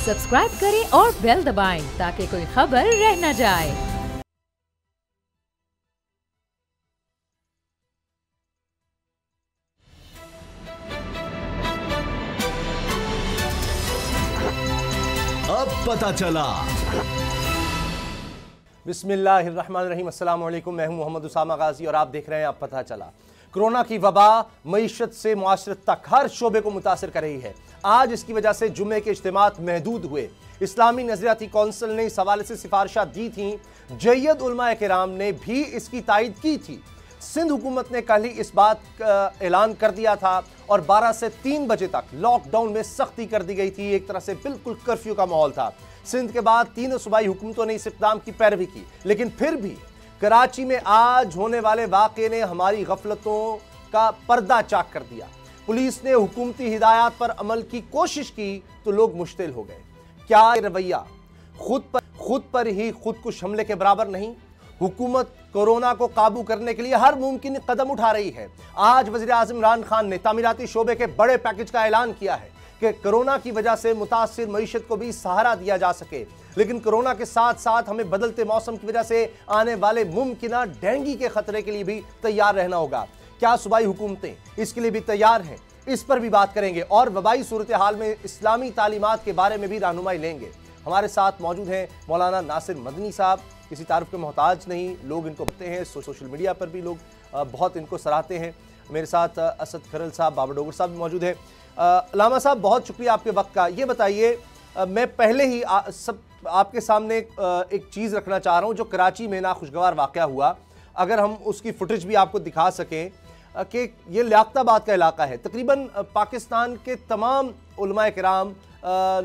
Subscribe करें और bell दबाएं ताकि कोई खबर रह न जाए। अब पता चला। बिस्मिल्लाहिर्रहमानिर्रहीम, अस्सलाम वालेकुम। मैं हूं मोहम्मद उसामा गाजी और आप देख रहे हैं अब पता चला। कोरोना की वबा मईशत से मुआशरत तक हर शोबे को मुतासर कर रही है। आज इसकी वजह से जुम्मे के इज्तिमात महदूद हुए। इस्लामी नजरियाती कौंसिल ने इस हवाले से सिफारिशा दी थी। जय्यद उलमा किराम ने भी इसकी तायद की थी। सिंध हुकूमत ने कल ही इस बात का ऐलान कर दिया था और 12 से 3 बजे तक लॉकडाउन में सख्ती कर दी गई थी। एक तरह से बिल्कुल कर्फ्यू का माहौल था। सिंध के बाद तीनों सूबाई हुकूमतों ने इस इक़दाम की पैरवी की, लेकिन फिर भी कराची में आज होने वाले वाक़े ने हमारी गफलतों का पर्दा चाक कर दिया। पुलिस ने हुकूमती हिदायत पर अमल की कोशिश की तो लोग मुश्तिल हो गए। क्या रवैया खुद पर ही खुदकुश हमले के बराबर नहीं? हुकूमत कोरोना को काबू करने के लिए हर मुमकिन कदम उठा रही है। आज वज़ीर आज़म इमरान खान ने तामीराती शोबे के बड़े पैकेज का ऐलान किया है कि कोरोना की वजह से मुतासिर मईशत को भी सहारा दिया जा सके, लेकिन कोरोना के साथ साथ हमें बदलते मौसम की वजह से आने वाले मुमकिन डेंगू के खतरे के लिए भी तैयार रहना होगा। क्या सूबाई हुकूमतें इसके लिए भी तैयार हैं? इस पर भी बात करेंगे और वबाई सूरत हाल में इस्लामी तालीमात के बारे में भी रहनुमाई लेंगे। हमारे साथ मौजूद हैं मौलाना नासिर मदनी साहब, किसी तारुफ के मोहताज नहीं, लोग इनको बताते हैं, सोशल मीडिया पर भी लोग बहुत इनको सराहते हैं। मेरे साथ असद खरल साहब, बाबर डोगर साहब भी मौजूद हैं। अलामा साहब, बहुत शुक्रिया आपके वक्त का। ये बताइए, मैं पहले ही सब आपके सामने एक चीज़ रखना चाह रहा हूँ जो कराची में नाखुशगवार वाक़या हुआ। अगर हम उसकी फुटेज भी आपको दिखा सकें कि ये लियाकताबाद का इलाका है। तकरीबन पाकिस्तान के तमाम उलमाए किराम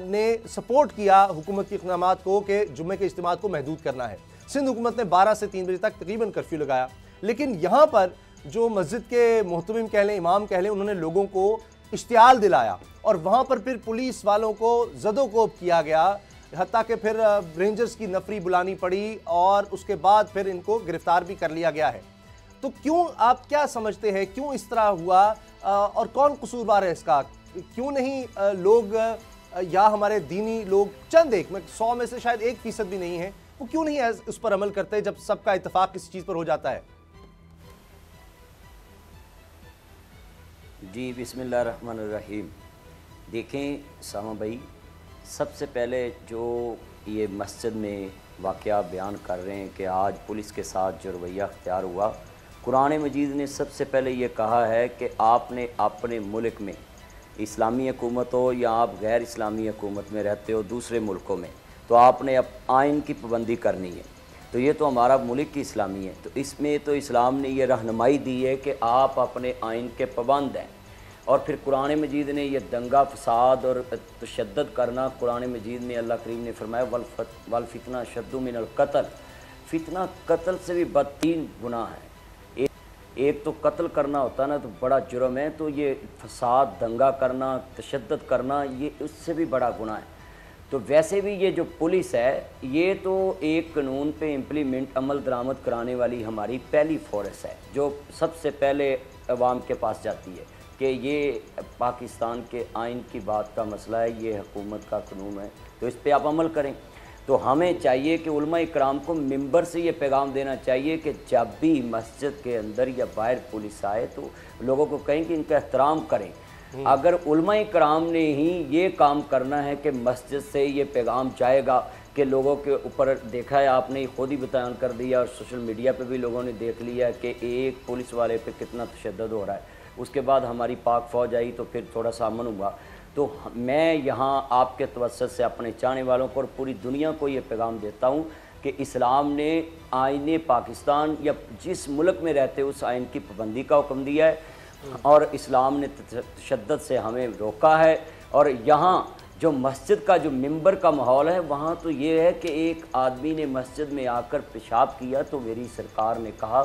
ने सपोर्ट किया हुकूमत के इक़दामात को कि जुम्मे के इज्तिमात को महदूद करना है। सिंध हुकूमत ने 12 से 3 बजे तक तकरीबन कर्फ्यू लगाया, लेकिन यहाँ पर जो मस्जिद के मोहतमिम कह लें, इमाम कह लें, उन्होंने लोगों को इश्तियाल दिलाया और वहाँ पर फिर पुलिस वालों को ज़दोकोब किया गया, हत्ता कि फिर रेंजर्स की नफरी बुलानी पड़ी और उसके बाद फिर इनको गिरफ्तार भी कर लिया गया है। तो क्यों, आप क्या समझते हैं, क्यों इस तरह हुआ और कौन कसूरवार है इसका? क्यों नहीं लोग या हमारे दीनी लोग, चंद एक, 100 में से शायद 1% भी नहीं है, वो क्यों नहीं उस पर अमल करते जब सबका इत्तेफाक किसी चीज़ पर हो जाता है? जी, बिस्मिल्लाहिर्रहमानिर्रहीम। देखें सामा भाई, सबसे पहले जो ये मस्जिद में वाक़या बयान कर रहे हैं कि आज पुलिस के साथ जो रवैया अख्तियार हुआ, कुरान मजीद ने सबसे पहले ये कहा है कि आपने अपने मुल्क में इस्लामी हुकूमत हो या आप गैर इस्लामी हुकूमत में रहते हो दूसरे मुल्कों में, तो आपने अब आइन की पाबंदी करनी है। तो ये तो हमारा मुल्क की इस्लामी है, तो इसमें तो इस्लाम ने ये रहनुमाई दी है कि आप अपने आइन के पाबंद हैं। और फिर कुरान मजीद ने यह दंगा फसाद और तशद्दुद करना, कुरान मजीद में अल्लाह करीम ने फरमाया वल फितना शद्दु मिनल कत्ल, फितना कत्ल से भी बदतीन गुनाह है। एक तो कत्ल करना होता ना तो बड़ा जुर्म है, तो ये फसाद, दंगा करना, तशद्दुद करना, ये उससे भी बड़ा गुनाह है। तो वैसे भी ये जो पुलिस है, ये तो एक कानून पे इम्प्लीमेंट अमल दरामद कराने वाली हमारी पहली फोर्स है जो सबसे पहले अवाम के पास जाती है कि ये पाकिस्तान के आइन की बात का मसला है, ये हुकूमत का कानून है, तो इस पर आप अमल करें। तो हमें चाहिए कि उलमा इकराम को मिंबर से ये पैगाम देना चाहिए कि जब भी मस्जिद के अंदर या बाहर पुलिस आए तो लोगों को कहें कि इनका एहतराम करें। अगर उलमा इकराम ने ही ये काम करना है कि मस्जिद से ये पैगाम जाएगा कि लोगों के ऊपर, देखा है आपने खुद ही बयान कर दिया और सोशल मीडिया पे भी लोगों ने देख लिया कि एक पुलिस वाले पे कितना तशद्दुद हो रहा है। उसके बाद हमारी पाक फ़ौज आई तो फिर थोड़ा सा अमन हुआ। तो मैं यहाँ आपके तवज्जुह से अपने चाहने वालों को और पूरी दुनिया को ये पैगाम देता हूँ कि इस्लाम ने आईने पाकिस्तान या जिस मुल्क में रहते उस आइन की पाबंदी का हुक्म दिया है और इस्लाम ने तशद्दुद से हमें रोका है। और यहाँ जो मस्जिद का जो मिंबर का माहौल है, वहाँ तो ये है कि एक आदमी ने मस्जिद में आकर पेशाब किया तो मेरी सरकार ने कहा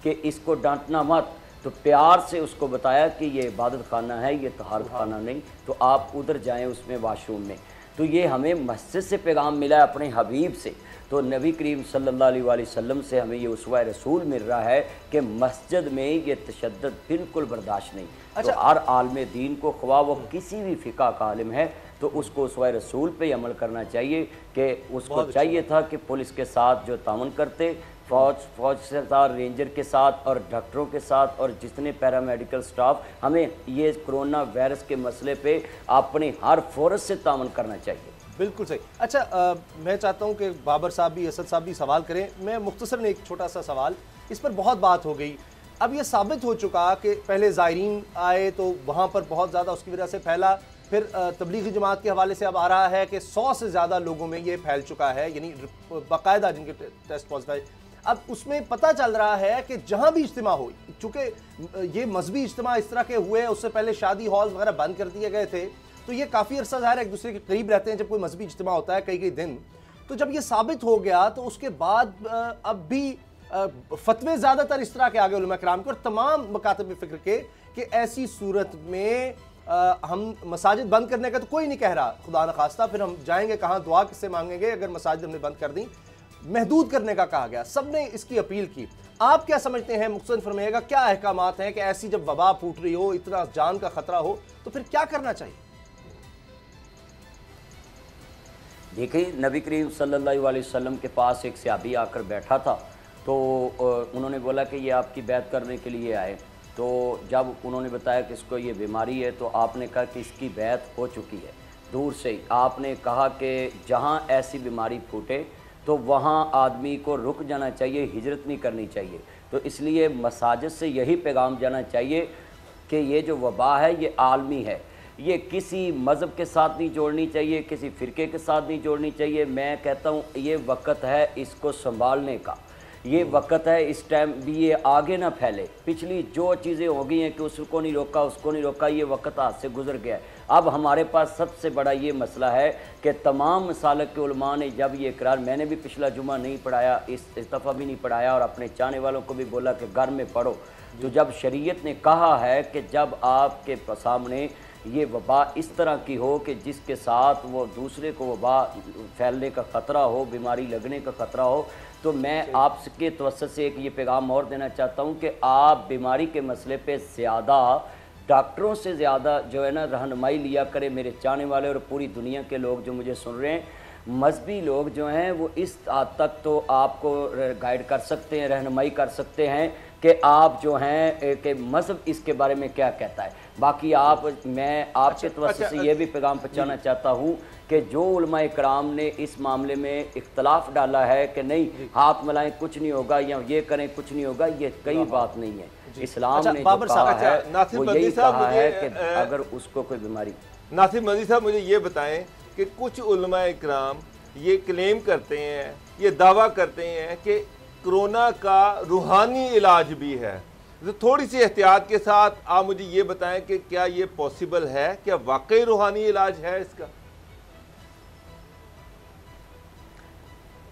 कि इसको डांटना मत, तो प्यार से उसको बताया कि ये इबादत खाना है, ये तहारत खाना नहीं, तो आप उधर जाएं उसमें वाशरूम में। तो ये हमें मस्जिद से पैगाम मिला है अपने हबीब से। तो नबी करीम सल्लल्लाहु अलैहि वसल्लम से हमें ये उसवा रसूल मिल रहा है कि मस्जिद में ये तशद्दुद बिल्कुल बर्दाश्त नहीं। तो हर आलम दीन को, ख्वाह वो किसी भी फ़िक़ा का आलिम है, तो उसको उसवाए रसूल पे ही अमल करना चाहिए कि उसको चाहिए था कि पुलिस के साथ जो ताउन करते, फौज के साथ, रेंजर के साथ और डॉक्टरों के साथ और जितने पैरामेडिकल स्टाफ, हमें ये कोरोना वायरस के मसले पे अपने हर फोर्स से ताउन करना चाहिए। बिल्कुल सही। अच्छा, मैं चाहता हूं कि बाबर साहब भी, असद साहब भी सवाल करें। मैं मुख्तसरन एक छोटा सा सवाल, इस पर बहुत बात हो गई, अब ये साबित हो चुका कि पहले ज़ायरीन आए तो वहाँ पर बहुत ज़्यादा उसकी वजह से फैला, फिर तबलीगी जमात के हवाले से अब आ रहा है कि 100 से ज़्यादा लोगों में ये फैल चुका है, यानी बाकायदा जिनके टेस्ट पॉजिटिव। अब उसमें पता चल रहा है कि जहाँ भी इज्तिमा हो, चूँकि ये मजहबी इज्तिमा इस तरह के हुए, उससे पहले शादी हॉल वगैरह बंद कर दिए गए थे, तो ये काफ़ी अरसा ज़ाहिर एक दूसरे के करीब रहते हैं जब कोई मजहबी इज्तिमा होता है कई दिन। तो जब ये साबित हो गया तो उसके बाद अब भी फतवे ज़्यादातर इस तरह के आगे उलमा किराम के और तमाम मकातब फ़िक्र के कि ऐसी सूरत में हम मसाजिद बंद करने का तो कोई नहीं कह रहा, खुदा न खास्ता, फिर हम जाएंगे कहाँ, दुआ किससे मांगेंगे अगर मसाजिद हमने बंद कर दी। महदूद करने का कहा गया, सब ने इसकी अपील की। आप क्या समझते हैं, मुख्तसर फरमाइएगा, क्या अहकामात हैं कि ऐसी जब वबा फूट रही हो, इतना जान का खतरा हो, तो फिर क्या करना चाहिए? देखिए, नबी करीम सल्लल्लाहु अलैहि वसल्लम के पास एक सहाबी आकर बैठा था, तो उन्होंने बोला कि ये आपकी बैत करने के लिए आए। तो जब उन्होंने बताया कि इसको ये बीमारी है, तो आपने कहा कि इसकी बैत हो चुकी है। दूर से ही आपने कहा कि जहाँ ऐसी बीमारी फूटे तो वहाँ आदमी को रुक जाना चाहिए, हिजरत नहीं करनी चाहिए। तो इसलिए मसाजिद से यही पैगाम जाना चाहिए कि ये जो वबा है ये आलमी है, ये किसी मज़हब के साथ नहीं जोड़नी चाहिए, किसी फ़िरके के साथ नहीं जोड़नी चाहिए। मैं कहता हूँ ये वक्त है इसको संभालने का, ये वक्त है इस टाइम भी ये आगे ना फैले। पिछली जो चीज़ें हो गई हैं कि उसको नहीं रोका, उसको नहीं रोका, ये वक्त हाथ से गुजर गया है। अब हमारे पास सबसे बड़ा ये मसला है कि तमाम मसालक के उलमा ने जब ये इकरार, मैंने भी पिछला जुमा नहीं पढ़ाया, इस दफ़ा भी नहीं पढ़ाया और अपने चाहने वालों को भी बोला कि घर में पढ़ो। तो जब शरीयत ने कहा है कि जब आपके सामने ये वबा इस तरह की हो कि जिसके साथ वो दूसरे को वबा फैलने का ख़तरा हो, बीमारी लगने का ख़तरा हो, तो मैं आपके तवज्जो से एक ये पैगाम और देना चाहता हूँ कि आप बीमारी के मसले पे ज़्यादा डॉक्टरों से ज़्यादा जो है ना रहनुमाई लिया करें। मेरे चाहने वाले और पूरी दुनिया के लोग जो मुझे सुन रहे हैं, मजहबी लोग जो हैं वो इस हद तक तो आपको गाइड कर सकते हैं, रहनुमाई कर सकते हैं कि आप जो हैं कि मज़हब इसके बारे में क्या कहता है। बाकी मैं आपके तवज्जो से ये भी पैगाम पहुँचाना चाहता हूँ कि जो उलमा इकराम ने इस मामले में इख्तलाफ डाला है कि नहीं हाथ मिलाएं कुछ नहीं होगा या ये करें कुछ नहीं होगा, ये कई बात नहीं है। इस्लाम ने जो कहा है वो यही कहा है कि अगर उसको कोई बीमारी। नासिर मजीद साहब, मुझे ये बताएं कि कुछ उलमा इकराम ये क्लेम करते हैं, ये दावा करते हैं कि कोरोना का रूहानी इलाज भी है। तो थोड़ी सी एहतियात के साथ आप मुझे ये बताएं कि क्या ये पॉसिबल है, क्या वाकई रूहानी इलाज है इसका?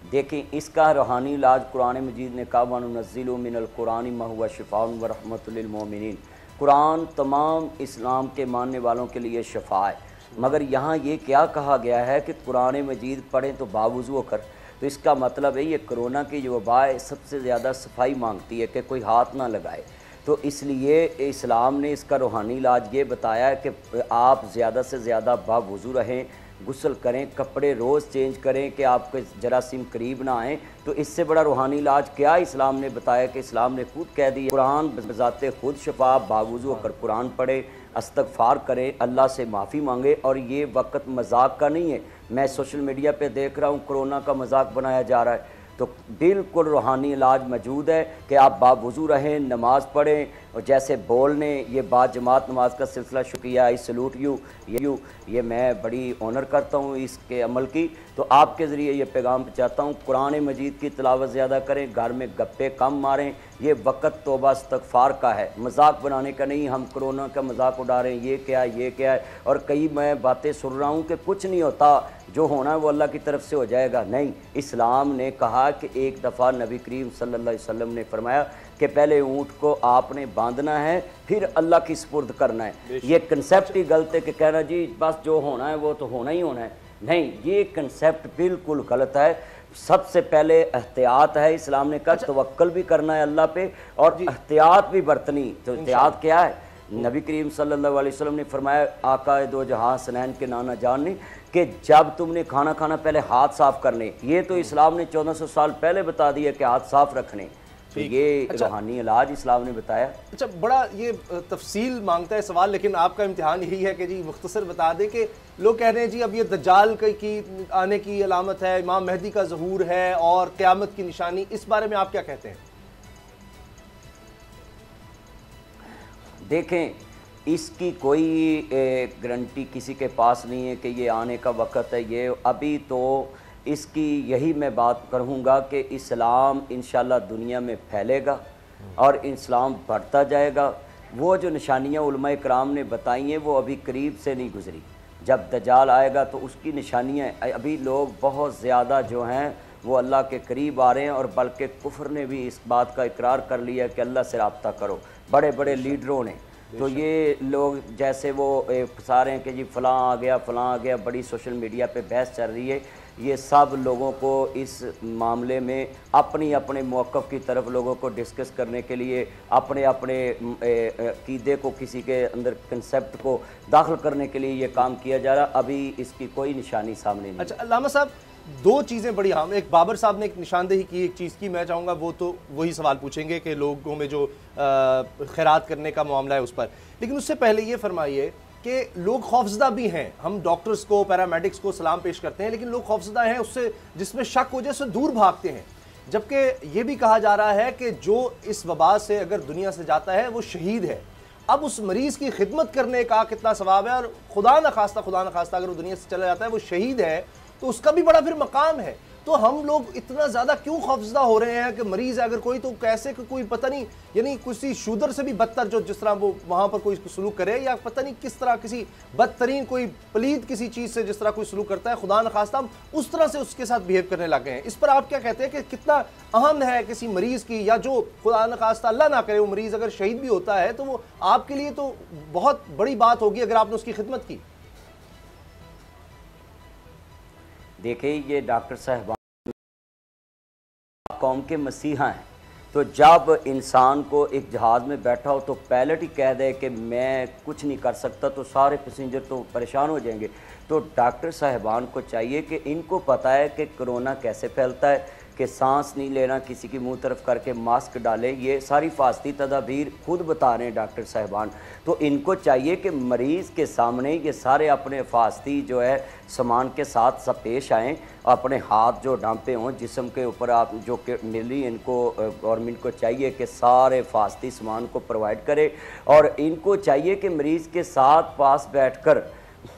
देखें, इसका रूहानी इलाज कुरान मजीद ने कहा वनुनज़्ज़िलु मिनल कुरानी मा हुवा शिफ़ाउन व रहमतुल लिल मोमिनीन। कुरान तमाम इस्लाम के मानने वालों के लिए शफा है। मगर यहाँ ये क्या कहा गया है कि कुरान मजीद पढ़ें तो बावुज़ू होकर, तो इसका मतलब है ये कोरोना की जो वबा है सबसे ज़्यादा सफाई मांगती है कि कोई हाथ ना लगाए। तो इसलिए इस्लाम ने इसका रूहानी इलाज ये बताया है कि आप ज़्यादा से ज़्यादा बावुज़ू रहें, गुस्ल करें, कपड़े रोज़ चेंज करें कि आपके जरासीम करीब ना आएँ। तो इससे बड़ा रूहानी इलाज क्या इस्लाम ने बताया कि इस्लाम ने खुद कह दिया कुरान बज़ाते खुद शफा, बावुज़ू होकर कुरान पढ़े, इस्तग़फ़ार करें, अल्लाह से माफ़ी मांगे। और ये वक्त मजाक का नहीं है। मैं सोशल मीडिया पे देख रहा हूँ कोरोना का मजाक बनाया जा रहा है, तो बिल्कुल रूहानी इलाज मौजूद है कि आप बावुज़ू रहें, नमाज़ पढ़ें और जैसे बोलने ये बात जमात नमाज का सिलसिला, शुक्रिया, आई सलूट यू, ये मैं बड़ी ऑनर करता हूँ इसके अमल की। तो आपके ज़रिए ये पैगाम पहुँचाता हूँ, कुरान मजीद की तिलावत ज़्यादा करें, घर में गप्पे कम मारें। ये वक्त तौबा इस्तग़फ़ार का है, मजाक बनाने का नहीं। हम कोरोना का मजाक उड़ा रहे हैं, ये क्या है। और कई मैं बातें सुन रहा हूँ कि कुछ नहीं होता, जो होना है वो अल्लाह की तरफ से हो जाएगा। नहीं, इस्लाम ने कहा कि एक दफ़ा नबी करीम सल्लल्लाहु अलैहि वसल्लम ने फरमाया कि पहले ऊँट को आपने बांधना है, फिर अल्लाह की सुपुर्द करना है। ये कंसेप्ट ही गलत है कि कहना जी बस जो होना है वो तो होना ही होना है। नहीं, ये कंसेप्ट बिल्कुल गलत है। सबसे पहले एहतियात है। इस्लाम ने कहा तवक्कल भी करना है अल्लाह पे और एहतियात भी बरतनी। तो एहतियात क्या है? नबी करीम सल्लल्लाहु अलैहि वसल्लम ने फरमाया, आका दो जहां सनैन के नाना जान ने, कि जब तुमने खाना खाना पहले हाथ साफ करने। ये तो इस्लाम ने 1400 साल पहले बता दिया कि हाथ साफ रखने, तो ये रूहानी इलाज इस्लाम ने बताया। अच्छा, बड़ा ये तफसील मांगता है सवाल, लेकिन आपका इम्तिहान यही है कि जी मुख्तसर बता दें कि लोग कह रहे हैं जी अब ये दज्जाल की आने की अलामत है, इमाम मेहदी का ज़हूर है और क़यामत की निशानी, इस बारे में आप क्या कहते हैं? देखें, इसकी कोई गारंटी किसी के पास नहीं है कि ये आने का वक्त है। ये अभी तो इसकी यही मैं बात कहूँगा कि इस्लाम इंशाल्लाह दुनिया में फैलेगा और इस्लाम बढ़ता जाएगा। वो जो निशानियाँ उलमाए कराम ने बताई हैं वो अभी करीब से नहीं गुजरी। जब दज्जाल आएगा तो उसकी निशानियाँ, अभी लोग बहुत ज़्यादा जो हैं वो अल्लाह के करीब आ रहे हैं, और बल्कि कुफ्र ने भी इस बात का इकरार कर लिया कि अल्लाह से रब्ता करो, बड़े बड़े लीडरों ने। तो ये लोग जैसे वो फंसा रहे हैं कि जी फ़लाँ आ गया, बड़ी सोशल मीडिया पे बहस चल रही है। ये सब लोगों को इस मामले में अपनी अपने मौक़िफ़ की तरफ लोगों को डिस्कस करने के लिए, अपने अपने अक़ीदे को किसी के अंदर कंसेप्ट को दाखिल करने के लिए ये काम किया जा रहा। अभी इसकी कोई निशानी सामने नहीं। अच्छा अल्लामा साहब, दो चीज़ें बड़ी अहम, एक बाबर साहब ने एक निशानदेही की एक चीज़ की, मैं चाहूँगा वो तो वही सवाल पूछेंगे कि लोगों में जो खैरात करने का मामला है उस पर, लेकिन उससे पहले ये फरमाइए कि लोग खौफजदा भी हैं। हम डॉक्टर्स को, पैरामेडिक्स को सलाम पेश करते हैं, लेकिन लोग खौफजदा हैं, उससे जिसमें शक हो जाए उससे दूर भागते हैं। जबकि ये भी कहा जा रहा है कि जो इस वबा से अगर दुनिया से जाता है वो शहीद है। अब उस मरीज़ की खिदमत करने का कितना सवाब है, और खुदा न खास्ता अगर वो दुनिया से चला जाता है, वो शहीद है, तो उसका भी बड़ा फिर मकाम है। तो हम लोग इतना ज़्यादा क्यों खौफजदा हो रहे हैं कि मरीज़ है अगर कोई, तो कैसे कि कोई पता नहीं, यानी किसी शूदर से भी बदतर जो जिस तरह वो वहाँ पर कोई सलूक करे, या पता नहीं किस तरह किसी बदतरीन कोई पलीद किसी चीज़ से जिस तरह कोई सलूक करता है, खुदा न खास्ता हम उस तरह से उसके साथ बिहेव करने लगे हैं। इस पर आप क्या कहते हैं कि कितना अहम है किसी मरीज़ की, या जो खुदा न खास्ता अल्लाह ना करे वो मरीज़ अगर शहीद भी होता है तो वो आपके लिए तो बहुत बड़ी बात होगी अगर आपने उसकी खिदमत की। देखिए, ये डॉक्टर साहब कौम के मसीहा हैं, तो जब इंसान को एक जहाज़ में बैठा हो तो पायलट ही कह दे कि मैं कुछ नहीं कर सकता, तो सारे पैसेंजर तो परेशान हो जाएंगे। तो डॉक्टर साहिबान को चाहिए कि इनको पता है कि कोरोना कैसे फैलता है, कि सांस नहीं लेना, किसी की मुंह तरफ करके मास्क डालें, ये सारी फास्ती तदाबीर खुद बता रहे हैं डॉक्टर साहिबान। तो इनको चाहिए कि मरीज़ के सामने ये सारे अपने फास्ती जो है सामान के साथ सब पेश आएँ, अपने हाथ जो डांपे हों जिस्म के ऊपर, आप जो कि मिली इनको गवर्नमेंट को चाहिए कि सारे फास्ती सामान को प्रोवाइड करे, और इनको चाहिए कि मरीज़ के साथ पास बैठकर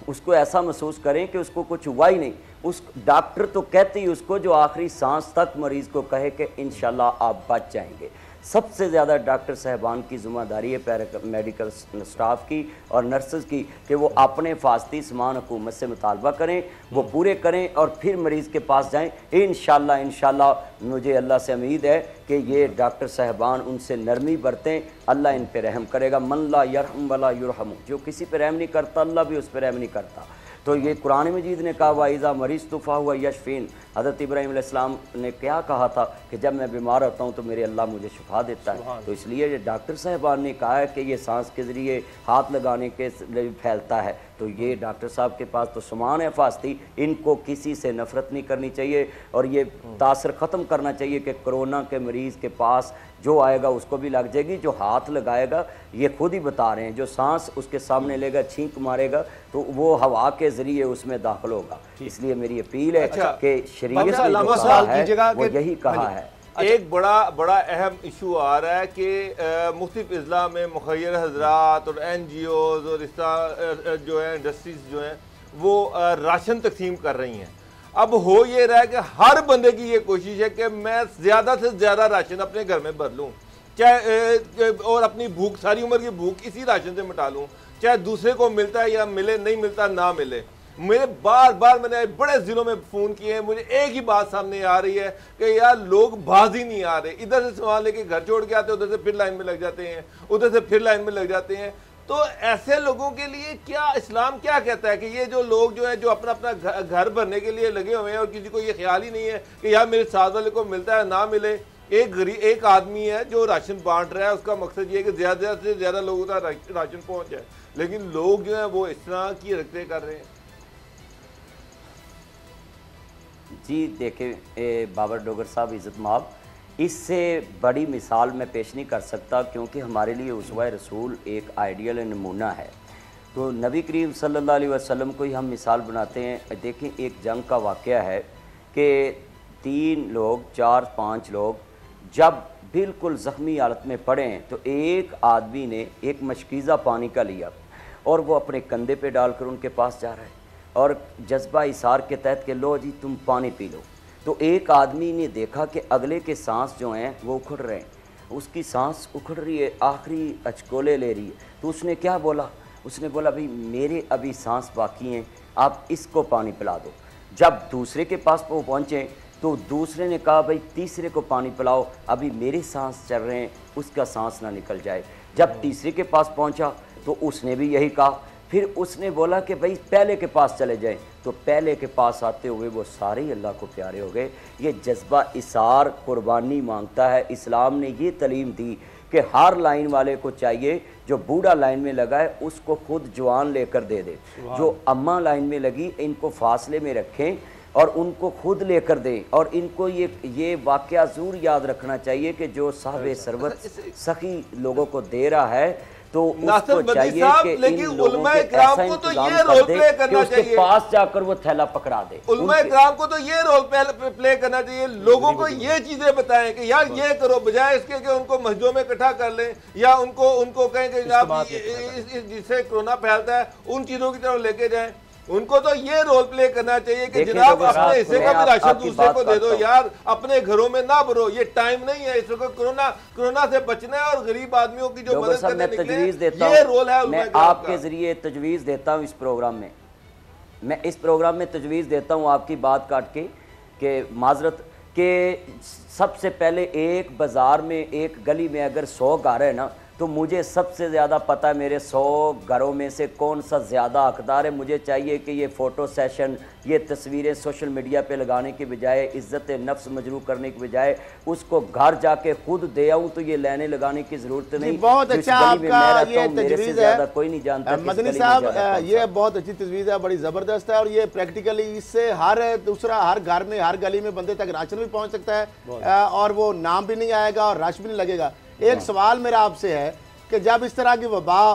उसको ऐसा महसूस करें कि उसको कुछ हुआ ही नहीं। उस डॉक्टर तो कहते ही उसको जो आखिरी सांस तक मरीज़ को कहे कि इंशाल्लाह आप बच जाएंगे। सबसे ज़्यादा डॉक्टर साहबान की ज़िम्मेदारी है पैरामेडिकल स्टाफ की और नर्सेज की कि वो अपने फास्ती सामान हुकूमत से मुतालबा करें, वो पूरे करें और फिर मरीज़ के पास जाएं। इंशाल्लाह मुझे अल्लाह से उम्मीद है कि ये डॉक्टर साहबान उनसे नरमी बरतें, अल्लाह इन पर रहम करेगा। मन ला यरहम वला युरहम, जो किसी पर रहम नहीं करता अल्लाह भी उस पर रहम नहीं करता। तो ये कुरान मजीद ने कहा वाइज़ा मरीज़ तुफ़ा हुआ यशफ़ीन, हज़रत इब्राहीम अलैहिस्सलाम ने क्या कहा था कि जब मैं बीमार होता हूँ तो मेरे अल्लाह मुझे शिफा देता है। तो इसलिए ये डॉक्टर साहबान ने कहा है कि ये सांस के ज़रिए हाथ लगाने के फैलता है। तो ये डॉक्टर साहब के पास तो सामान है फास्ती, इनको किसी से नफ़रत नहीं करनी चाहिए और ये तासर ख़त्म करना चाहिए कि कोरोना के मरीज़ के पास जो आएगा उसको भी लग जाएगी। जो हाथ लगाएगा ये खुद ही बता रहे हैं, जो सांस उसके सामने लेगा, छींक मारेगा तो वो हवा के ज़रिए उसमें दाखिल होगा। इसलिए मेरी अपील है कि शरीयत ने जो कहा है वो यही कहा है। एक बड़ा अहम इशू आ रहा है कि मुख्तलिफ अज़ला में मुखय्यर हजरात और NGOs और इस तरह जो है इंडस्ट्रीज जो हैं वो राशन तकसीम कर रही हैं। अब हो ये रहा है कि हर बंदे की ये कोशिश है कि मैं ज़्यादा से ज़्यादा राशन अपने घर में भर लूँ, चाहे और अपनी भूख, सारी उम्र की भूख इसी राशन से मिटा लूँ, चाहे दूसरे को मिलता है या मिले, नहीं मिलता ना मिले। मेरे बार मैंने बड़े ज़िलों में फ़ोन किए हैं, मुझे एक ही बात सामने आ रही है कि यार लोग बाज ही नहीं आ रहे। इधर से सामान लेके घर छोड़ के आते हैं, उधर से फिर लाइन में लग जाते हैं, उधर से फिर लाइन में लग जाते हैं। तो ऐसे लोगों के लिए क्या इस्लाम क्या कहता है कि ये जो लोग जो है जो अपना घर भरने के लिए लगे हुए हैं और किसी को ये ख्याल ही नहीं है कि यार मेरे साथ वाले को मिलता है ना मिले, एक आदमी है जो राशन बांट रहा है, उसका मकसद ये है कि ज्यादा से ज्यादा लोगों तक राशन पहुंच जाए, लेकिन लोग जो है वो इस तरह की हरकतें कर रहे हैं। जी देखें बाबर डोगर साहब, इज़्ज़त माब, इससे बड़ी मिसाल मैं पेश नहीं कर सकता, क्योंकि हमारे लिए उसवा रसूल एक आइडियल नमूना है। तो नबी करीम सल्लल्लाहु अलैहि वसल्लम को ही हम मिसाल बनाते हैं। देखें, एक जंग का वाक़या है कि 3 लोग 4-5 लोग जब बिल्कुल ज़ख्मी हालत में पड़े हैं, तो एक आदमी ने एक मशकीज़ा पानी का लिया और वो अपने कंधे पे डालकर उनके पास जा रहा है और जज्बा इसार के तहत कि लो जी तुम पानी पी लो। तो एक आदमी ने देखा कि अगले के सांस जो हैं वो उखड़ रहे हैं, उसकी सांस उखड़ रही है, आखिरी अचकोले ले रही है। तो उसने क्या बोला? उसने बोला भाई मेरे अभी सांस बाकी हैं, आप इसको पानी पिला दो। जब दूसरे के पास वो पहुँचे तो दूसरे ने कहा भाई तीसरे को पानी पिलाओ, अभी मेरे सांस चल रहे हैं, उसका सांस ना निकल जाए। जब तीसरे के पास पहुँचा तो उसने भी यही कहा। फिर उसने बोला कि भाई पहले के पास चले जाएं, तो पहले के पास आते हुए वो सारे ही अल्लाह को प्यारे हो गए। ये जज्बा इसार कुर्बानी मांगता है। इस्लाम ने ये तालीम दी कि हर लाइन वाले को चाहिए जो बूढ़ा लाइन में लगा है उसको खुद जवान लेकर दे दे, जो अम्मा लाइन में लगी इनको फासले में रखें और उनको खुद लेकर दें। और इनको ये वाक़या ज़रूर याद रखना चाहिए कि जो साहब सरवत सखी लोगों को दे रहा है तो उसको चाहिए कि इन लोगों के ऐसा इंतजाम कर दे कि उसके पास जाकर वो थैला पकड़ा दे। उलमा किराम को तो ये रोल प्ले करना चाहिए, लोगों को ये चीजें बताएं कि यार ये करो, बजाय इसके कि उनको मस्जिदों में इकट्ठा कर लें या उनको कहें कि आप जिससे कोरोना फैलता है उन चीजों की तरफ लेके जाएं। उनको तो ये रोल प्ले करना चाहिए कि जनाब अपने हिस्से का भी राशन दूसरे को दे दो यार, अपने घरों में ना भरो, ये टाइम नहीं है। इस वक्त कोरोना से बचना है और गरीब आदमियों की जो मदद करने निकले, ये रोल है। मैं आपके जरिए तजवीज़ देता हूँ इस प्रोग्राम में, मैं इस प्रोग्राम में तजवीज़ देता हूँ आपकी बात काट के कि माजरत के सबसे पहले एक बाज़ार में एक गली में अगर 100 घर है ना, तो मुझे सबसे ज़्यादा पता है मेरे 100 घरों में से कौन सा ज़्यादा हकदार है। मुझे चाहिए कि ये फ़ोटो सेशन, ये तस्वीरें सोशल मीडिया पे लगाने के बजाय, इज़्ज़त नफ्स मजरू करने के बजाय उसको घर जाके खुद दे आऊँ, तो ये लेने लगाने की ज़रूरत नहीं। बहुत अच्छा आपका ये तजवीज़ है, कोई नहीं जानता। मदनी साहब ये बहुत अच्छी तजवीज़ है, बड़ी ज़बरदस्त है और ये प्रैक्टिकली इससे हर घर में हर गली में बंदे तक राशन भी पहुँच सकता है और वो नाम भी नहीं आएगा और रश भी नहीं लगेगा। एक सवाल मेरा आपसे है कि जब इस तरह की वबा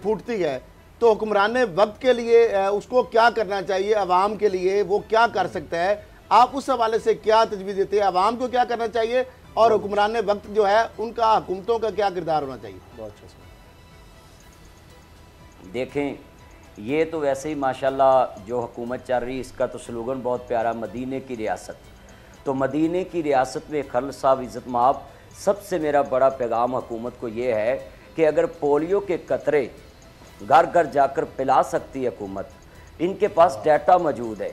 फूटती है तो हुक्मरान वक्त के लिए उसको क्या करना चाहिए, अवाम के लिए वो क्या कर सकता है? आप उस हवाले से क्या तजवीज़ देते हैं? अवाम को क्या करना चाहिए और हुक्मरान वक्त जो है उनका हुकूमतों का क्या किरदार होना चाहिए? बहुत अच्छा। देखें, ये तो वैसे ही माशाल्लाह जो हुकूमत चल रही है इसका तो स्लोगन बहुत प्यारा, मदीने की रियासत। तो मदीने की रियासत में खल साहब, इज़्ज़त माब, सबसे मेरा बड़ा पैगाम हुकूमत को ये है कि अगर पोलियो के कतरे घर घर जाकर पिला सकती है हुकूमत, इनके पास डाटा मौजूद है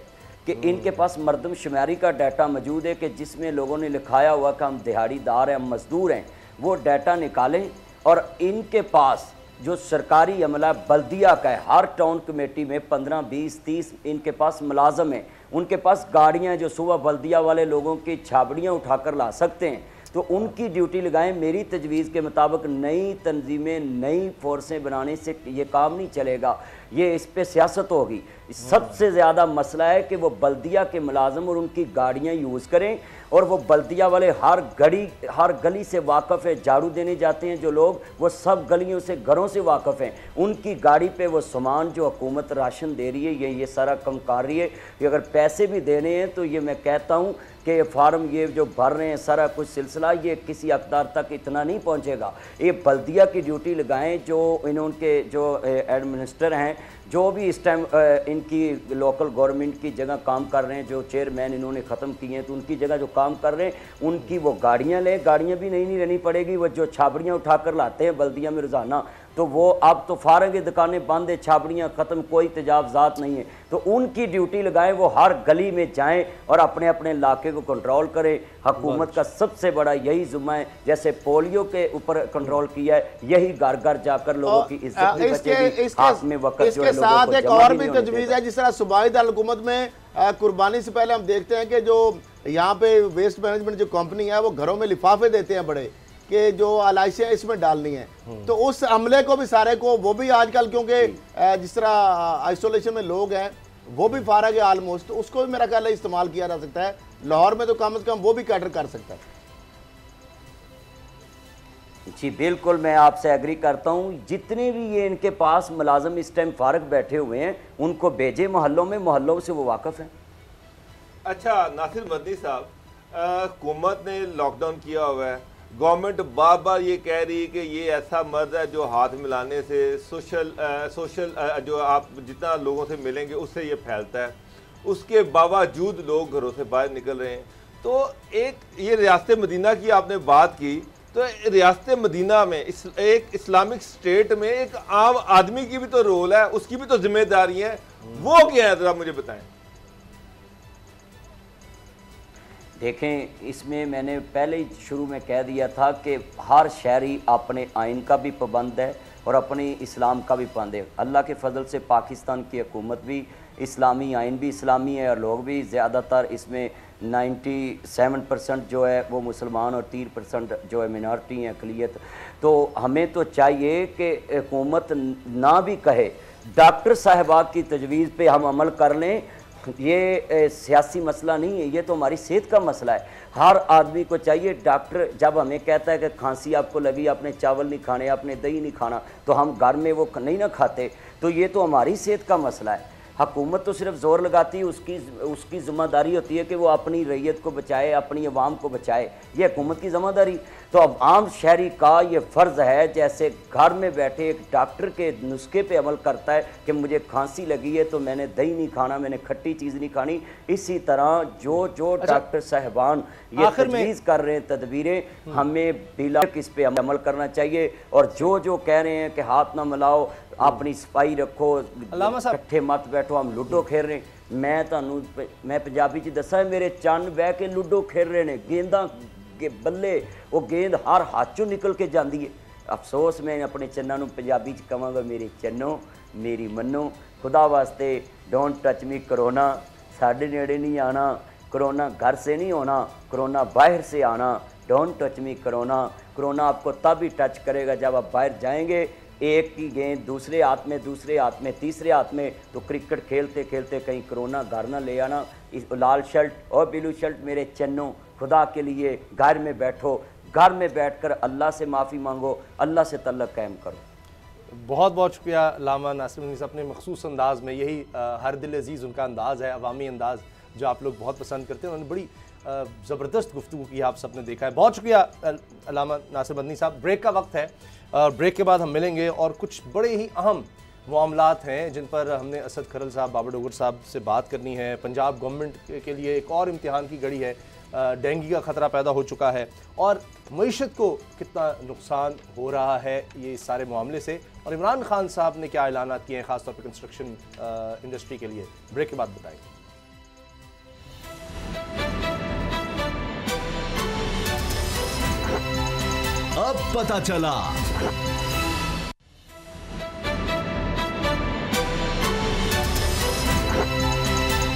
कि इनके पास मरदमशुमारी का डाटा मौजूद है कि जिसमें लोगों ने लिखाया हुआ कि हम दिहाड़ीदार हैं, हम मजदूर हैं, वो डाटा निकालें। और इनके पास जो सरकारी अमला बल्दिया का है, हर टाउन कमेटी में 15, 20, 30 इनके पास मुलाजम हैं, उनके पास गाड़ियाँ जो सुबह बल्दिया वाले लोगों की छाबड़ियाँ उठाकर ला सकते हैं, तो उनकी ड्यूटी लगाएं। मेरी तजवीज़ के मुताबिक नई तंजीमें, नई फोर्सें बनाने से ये काम नहीं चलेगा, ये इस पे सियासत होगी। सबसे ज़्यादा मसला है कि वो बल्दिया के मुलाजम और उनकी गाड़ियाँ यूज़ करें और वो बल्दिया वाले हर गली से वाकफ़ है, झाड़ू देने जाते हैं जो लोग, वो सब गलियों से, घरों से वाकफ़ हैं। उनकी गाड़ी पे वो सामान जो हुकूमत राशन दे रही है ये सारा कम कर रही है। कि अगर पैसे भी देने हैं तो ये मैं कहता हूँ कि फार्म ये जो भर रहे हैं सारा कुछ सिलसिला ये किसी अकदार तक इतना नहीं पहुँचेगा। ये बल्दिया की ड्यूटी लगाएं, जो इनके जो एडमिनिस्टर हैं, जो भी इस टाइम इनकी लोकल गवर्नमेंट की जगह काम कर रहे हैं, जो चेयरमैन इन्होंने ख़त्म किए हैं, तो उनकी जगह जो काम कर रहे हैं उनकी वो गाड़ियाँ लें। गाड़ियाँ भी नहीं लेनी पड़ेगी, वो जो छाबड़ियाँ उठा कर लाते हैं बल्दिया में रोज़ाना, तो वो अब तो फारग दुकानें बंद है, छाबड़ियाँ ख़त्म, कोई तजावज़ात नहीं है। तो उनकी ड्यूटी लगाएं, वो हर गली में जाएं और अपने अपने इलाके को कंट्रोल करें। हुकूमत का सबसे बड़ा यही ज़िम्मा है, जैसे पोलियो के ऊपर कंट्रोल किया है, यही घर घर जाकर लोगों की इज्जत भी बचेगी। हाथ में वक्त जो है साथ एक और भी तजवीज़ है, जिस तरह सूबाई दारुल हुकूमत में कुर्बानी से पहले हम देखते हैं कि जो यहाँ पे वेस्ट मैनेजमेंट जो कंपनी है वो घरों में लिफाफे देते हैं बड़े कि जो आलाइशें इसमें डालनी है, तो उस अमले को भी सारे को वो भी आजकल क्योंकि जिस तरह आइसोलेशन में लोग हैं वो भी फारग है ऑलमोस्ट, तो उसको भी मेरा ख्याल है इस्तेमाल किया जा सकता है। लाहौर में तो कम से कम वो भी कैटर कर सकता है। जी बिल्कुल, मैं आपसे एग्री करता हूँ। जितने भी ये इनके पास मुलाजम इस टाइम फारग बैठे हुए हैं उनको भेजे मोहल्लों में, मोहल्लों से वो वाकफ़ हैं। अच्छा नासिर मदनी साहब, हुकूमत ने लॉकडाउन किया हुआ है, गवर्नमेंट बार बार ये कह रही है कि ये ऐसा मर्ज है जो हाथ मिलाने से सोशल जो आप जितना लोगों से मिलेंगे उससे ये फैलता है, उसके बावजूद लोग घरों से बाहर निकल रहे हैं। तो एक ये रियासत मदीना की आपने बात की, तो रियासत मदीना में एक इस्लामिक स्टेट में एक आम आदमी की भी तो रोल है, उसकी भी तो जिम्मेदारी है, वो क्या है जरा मुझे बताएं। देखें, इसमें मैंने पहले ही शुरू में कह दिया था कि हर शहरी अपने आइन का भी पाबंद है और अपने इस्लाम का भी पाबंद है। अल्लाह के फजल से पाकिस्तान की हुकूमत भी इस्लामी, आइन भी इस्लामी है और लोग भी ज़्यादातर इसमें 97% जो है वो मुसलमान और 3% जो है मिनॉरिटी हैं, अक़लियत। तो हमें तो चाहिए कि हुकूमत ना भी कहे, डॉक्टर साहबात की तजवीज़ पे हम अमल कर लें। ये सियासी मसला नहीं है, ये तो हमारी सेहत का मसला है। हर आदमी को चाहिए, डॉक्टर जब हमें कहता है कि खांसी आपको लगी, आपने चावल नहीं खाने, आपने दही नहीं खाना, तो हम घर में वो नहीं ना खाते, तो ये तो हमारी सेहत का मसला है। हुकूमत तो सिर्फ ज़ोर लगाती है, उसकी ज़िम्मेदारी होती है कि वो अपनी रैयत को बचाए, अपनी अवाम को बचाए, ये हुकूमत की ज़िम्मेदारी। तो अब आम शहरी का ये फ़र्ज़ है, जैसे घर में बैठे एक डॉक्टर के नुस्खे पे अमल करता है कि मुझे खांसी लगी है तो मैंने दही नहीं खाना, मैंने खट्टी चीज़ नहीं खानी, इसी तरह जो डॉक्टर साहबान ये तजवीज़ कर रहे हैं तदबीरें, हमें बिला इस पे अमल करना चाहिए। और जो कह रहे हैं कि हाथ ना मिलाओ, अपनी सफाई रखो, इकट्ठे मत बैठो, हम लूडो खेल रहे हैं, मैं पंजाबी च दसा, मेरे चन्न बह के लूडो खेल रहे हैं, गेंदा के बल्ले, वो गेंद हर हाथ चों निकल के जाती है। अफसोस मैं अपने चन्ना नूं पंजाबी च कहांगा, मेरे चन्नो मेरी मन्नो, खुदा वास्ते डोंट टच मी करोना, साढ़े नेड़े नहीं आना, कोरोना घर से नहीं होना, कोरोना बाहर से आना, don't touch me corona. Corona आपको तब ही टच करेगा जब आप बाहर जाएंगे, एक की गेंद दूसरे हाथ में, दूसरे हाथ में, तीसरे हाथ में, तो क्रिकेट खेलते खेलते कहीं कोरोना घर ना ले आना। इस लाल शर्ट और ब्लू शर्ट मेरे चन्नों, खुदा के लिए घर में बैठो, घर में बैठकर अल्लाह से माफ़ी मांगो, अल्लाह से तल्लक कायम करो। बहुत बहुत शुक्रिया लामा नासिर मदनी साहब, अपने मखसूस अंदाज़ में, यही हर दिल अजीज़ उनका अंदाज़ है, अवामी अंदाज़ जो आप लोग बहुत पसंद करते हैं। उन्होंने बड़ी ज़बरदस्त गुफ्तगू की, आप सबने देखा है। बहुत शुक्रिया लामा नासिर मदनी साहब। ब्रेक का वक्त है, ब्रेक के बाद हम मिलेंगे और कुछ बड़े ही अहम मामलात हैं जिन पर हमने असद खरल साहब, बाबर डोगर साहब से बात करनी है। पंजाब गवर्नमेंट के लिए एक और इम्तिहान की घड़ी है, डेंगू का ख़तरा पैदा हो चुका है और मईशत को कितना नुकसान हो रहा है ये इस सारे मामले से, और इमरान खान साहब ने क्या ऐलानात किए हैं ख़ासतौर पर कंस्ट्रक्शन इंडस्ट्री के लिए। ब्रेक के बाद बताएंगे। अब पता चला।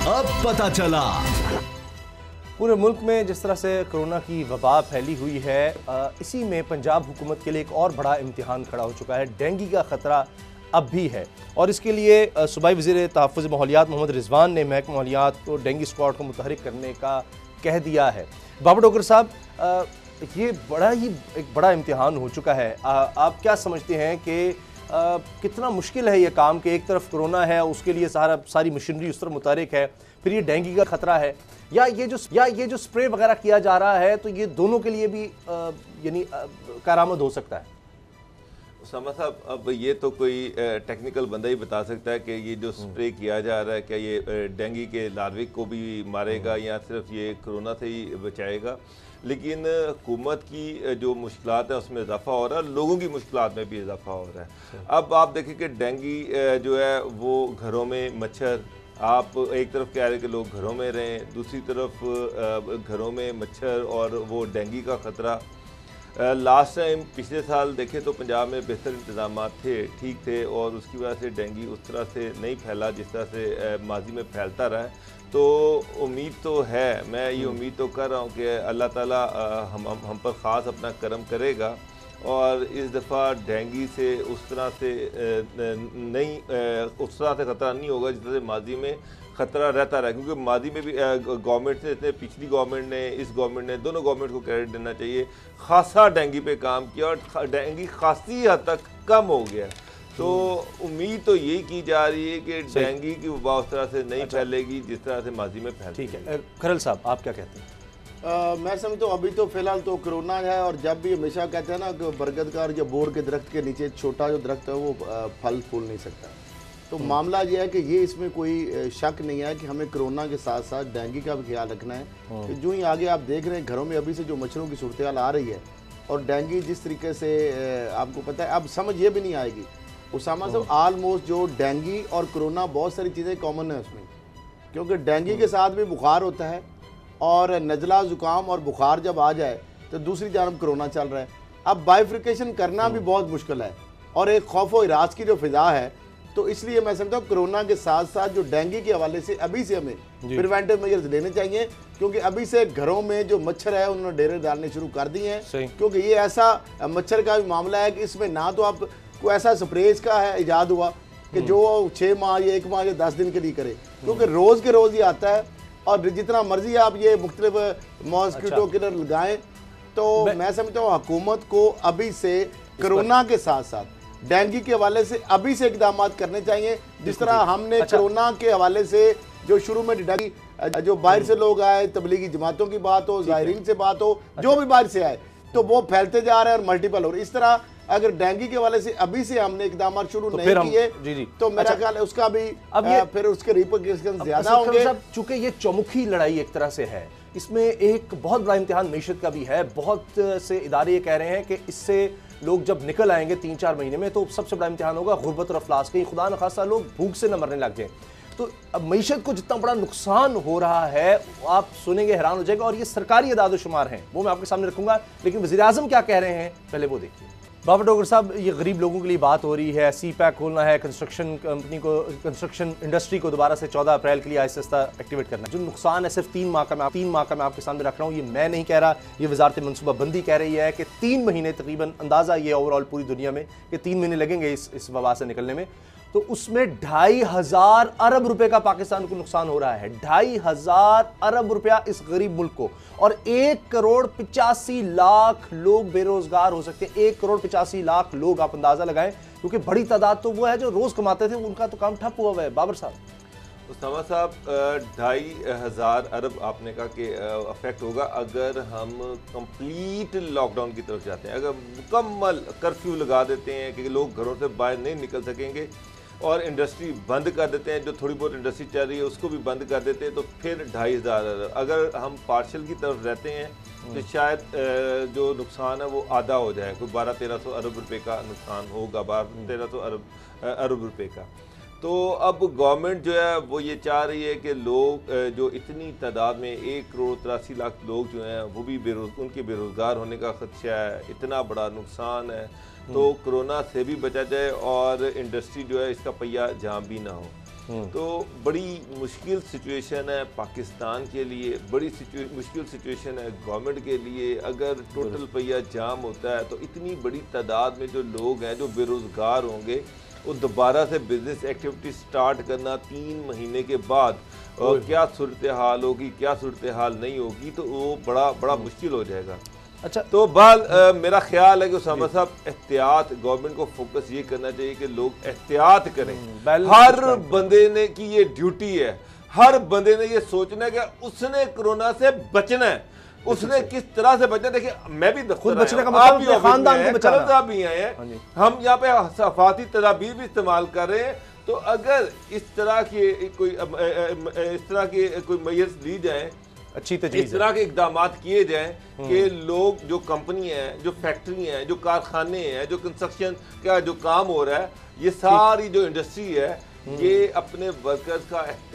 अब पता चला। पूरे मुल्क में जिस तरह से कोरोना की वबा फैली हुई है, इसी में पंजाब हुकूमत के लिए एक और बड़ा इम्तिहान खड़ा हो चुका है। डेंगू का ख़तरा अब भी है और इसके लिए सूबाई वज़ीर तहफ़्फ़ुज़ माहौलियात मोहम्मद रिजवान ने महकमा माहौलियात को डेंगू स्क्वाड को मुतहरिक करने का कह दिया है। बाबर डोगर साहब, ये एक बड़ा इम्तिहान हो चुका है। आप क्या समझते हैं कि कितना मुश्किल है ये काम कि एक तरफ कोरोना है, उसके लिए सारी मशीनरी उस तरफ मुतहरिक है, फिर ये डेंगू का ख़तरा है, या ये जो स्प्रे वगैरह किया जा रहा है, तो ये दोनों के लिए भी यानी कारामद हो सकता है। उसामा साहब, अब ये तो कोई टेक्निकल बंदा ही बता सकता है कि ये जो स्प्रे किया जा रहा है क्या ये डेंगू के लार्विक को भी मारेगा या सिर्फ ये कोरोना से ही बचाएगा। लेकिन हुकूमत की जो मुश्किलात है उसमें इजाफा हो रहा है, लोगों की मुश्किलात में भी इजाफा हो रहा है। अब आप देखें कि डेंगू जो है वो घरों में मच्छर, आप एक तरफ कह रहे हैं कि लोग घरों में रहें, दूसरी तरफ घरों में मच्छर और वो डेंगू का ख़तरा। लास्ट टाइम पिछले साल देखें तो पंजाब में बेहतर इंतजाम थे, ठीक थे, और उसकी वजह से डेंगू उस तरह से नहीं फैला जिस तरह से माजी में फैलता रहा है। तो उम्मीद तो है, मैं ये उम्मीद तो कर रहा हूँ कि अल्लाह ताला हम पर ख़ास अपना करम करेगा और इस दफ़ा डेंगू से उस तरह से ख़तरा नहीं होगा जिस तरह से माजी में ख़तरा रहता रहा, क्योंकि मादी में भी गवर्नमेंट ने, पिछली गवर्नमेंट ने, इस गवर्नमेंट ने, दोनों गवर्नमेंट को क्रेडिट देना चाहिए, खासा डेंगू पे काम किया और डेंगू खासी हद तक कम हो गया। तो उम्मीद तो यही की जा रही है कि डेंगू की वबा उस तरह से नहीं फैलेगी जिस तरह से माजी में फैलती। ठीक है, खरल साहब आप क्या कहते हैं? मैं समझता हूँ अभी तो फिलहाल तो कोरोना है, और जब भी हमेशा कहते हैं ना कि बरगद का और जो बोर के दरख्त के नीचे छोटा जो दरख्त है वो फल फूल नहीं सकता। तो मामला ये है कि ये इसमें कोई शक नहीं है कि हमें कोरोना के साथ साथ डेंगू का भी ख्याल रखना है। कि जो ही आगे आप देख रहे हैं घरों में अभी से जो मच्छरों की सूरत हाल आ रही है और डेंगू जिस तरीके से आपको पता है, अब समझ ये भी नहीं आएगी उसामा साहब, ऑलमोस्ट जो डेंगू और कोरोना बहुत सारी चीज़ें कॉमन है उसमें, क्योंकि डेंगू के साथ भी बुखार होता है और नज़ला ज़ुकाम और बुखार जब आ जाए तो दूसरी जानब कोरोना चल रहा है। अब बाइफ्रिकेशन करना भी बहुत मुश्किल है और एक खौफ व इराज की जो फिजा है, तो इसलिए मैं समझता हूँ कोरोना के साथ साथ जो डेंगू के हवाले से अभी से हमें प्रिवेंटिव मेजर्स लेने चाहिए, क्योंकि अभी से घरों में जो मच्छर है उन्होंने डेरे डालने शुरू कर दिए हैं। क्योंकि ये ऐसा मच्छर का भी मामला है कि इसमें ना तो आप कोई ऐसा स्प्रेज का है इजाद हुआ कि जो 6 माह या 1 माह या 10 दिन के लिए करे, क्योंकि रोज़ के रोज़ ही आता है और जितना मर्जी आप ये मुख्तलिफ मॉस्किटो किलर लगाएं। तो मैं समझता हूँ हुकूमत को अभी से कोरोना के साथ साथ डेंगू के हवाले से अभी से इकदाम करने चाहिए, जिस तरह हमने कोरोना के हवाले से जो शुरू में डेंगू जो बाहर से लोग आए, तबलीगी जमातों की बात हो, ज़ाहिरीन से बात हो, जो भी बाहर से आए, तो वो फैलते जा रहे हैं और मल्टीपल हो रहे। इस तरह अगर डेंगू के हवाले से अभी से हमने इकदाम शुरू नहीं किए तो मेरा ख्याल है उसका भी फिर उसके रिपरकशंस ज्यादा होंगे। चूंकि ये चौमुखी लड़ाई एक तरह से है, इसमें एक बहुत बड़ा इम्तिहान मीशत का भी है। बहुत से इदारे ये कह रहे हैं कि इससे लोग जब निकल आएंगे 3-4 महीने में तो सबसे बड़ा इम्तिहान होगा गुर्बत और अफलास, कहीं खुदा न खासा लोग भूख से न मरने लग जाए। तो अब मीशत को जितना बड़ा नुकसान हो रहा है आप सुनेंगे हैरान हो जाएगा, और ये सरकारी अदाद-ओ-शुमार हैं, वो मैं आपके सामने रखूंगा। लेकिन वज़ीर-ए-आज़म क्या कह रहे हैं पहले वो देखिए। बाबर डोगर साहब, ये गरीब लोगों के लिए बात हो रही है, सी पैक खोलना है, कंस्ट्रक्शन कंपनी को, कंस्ट्रक्शन इंडस्ट्री को दोबारा से 14 अप्रैल के लिए आहिस्ता एक्टिवेट करना है। जो नुकसान है सिर्फ 3 माह का मैं आपके सामने रख रहा हूँ, ये मैं नहीं कह रहा, ये वजारत मनसूबाबंदी कह रही है कि 3 महीने तकरीबन अंदाज़ा ये ओवरऑल पूरी दुनिया में कि 3 महीने लगेंगे इस वबा से निकलने में। तो उसमें 2,500 अरब रुपए का पाकिस्तान को नुकसान हो रहा है, 2,500 अरब रुपया इस गरीब मुल्क को, और 1,85,00,000 लोग बेरोजगार हो सकते हैं। 1,85,00,000 लोग आप अंदाजा लगाएं, क्योंकि बड़ी तादाद तो वो है जो रोज कमाते थे, उनका तो काम ठप हुआ है। बाबर साहब, उस्तामा साहब, 2,500 अरब आपने कहा कि अफेक्ट होगा अगर हम कंप्लीट लॉकडाउन की तरफ जाते हैं, अगर मुकम्मल कर्फ्यू लगा देते हैं कि लोग घरों से बाहर नहीं निकल सकेंगे और इंडस्ट्री बंद कर देते हैं, जो थोड़ी बहुत इंडस्ट्री चल रही है उसको भी बंद कर देते हैं, तो फिर 2,500 अरब। अगर हम पार्शल की तरफ रहते हैं तो शायद जो नुकसान है वो आधा हो जाए, कोई 1200-1300 अरब रुपए का नुकसान होगा, 1200-1300 अरब रुपए का। तो अब गवर्नमेंट जो है वो ये चाह रही है कि लोग जो इतनी तादाद में 1,83,00,000 लोग जो हैं वो भी उनके बेरोज़गार होने का ख़दशा है, इतना बड़ा नुकसान है, तो कोरोना से भी बचा जाए और इंडस्ट्री जो है इसका पहिया जाम भी ना हो। तो बड़ी मुश्किल सिचुएशन है पाकिस्तान के लिए, बड़ी मुश्किल सिचुएशन है गवर्नमेंट के लिए। अगर टोटल पहिया जाम होता है तो इतनी बड़ी तादाद में जो लोग हैं जो बेरोज़गार होंगे, वो दोबारा से बिजनेस एक्टिविटी स्टार्ट करना 3 महीने के बाद और क्या सूरत हाल होगी, क्या सूरत हाल नहीं होगी, तो वो बड़ा मुश्किल हो जाएगा। अच्छा, तो बहरहाल मेरा ख्याल है कि उसामा साहब, एहतियात गवर्नमेंट को फोकस ये करना चाहिए कि लोग एहतियात करें। हर बंदे ने की ये ड्यूटी है, हर बंदे ने ये सोचना है कि उसने कोरोना से बचना है, उसने किस तरह से बचना। देखिए, मैं भी खुद बचने का मतलब भी खानदान को बचाना भी आए हैं, हम यहाँ पे सफाती तदाबीर भी इस्तेमाल कर रहे हैं। तो अगर इस तरह के कोई मेजर्स ली जाए, अच्छी तजवीज़, इस तरह के इकदाम किए जाएं कि लोग, जो कंपनी हैं, जो फैक्ट्री हैं, जो कारखाने हैं, जो कंस्ट्रक्शन का जो काम हो रहा है, ये सारी जो इंडस्ट्री है ये अपने वर्कर्स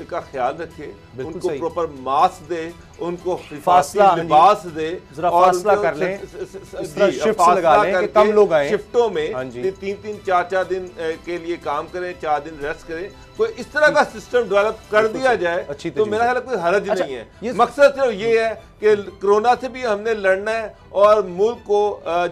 का ख्याल रखे, उनको सही। प्रॉपर मास्क दे, उनको फासला लिबास दे, जरा और फासला उनको कर लें, इस तरह जी, शिफ्ट्स फासला लगा लें कि करके कम लोग आएं। शिफ्टों हाँ में जी। 3-3, 4-4 दिन के लिए काम करें, 4 दिन रेस्ट करें, कोई इस तरह का सिस्टम डेवलप कर दिया जाए अच्छी तो मेरा ख्याल है कोई हरज अच्छा, नहीं है। ये- मकसद सिर्फ ये है कि कोरोना से भी हमने लड़ना है और मुल्क को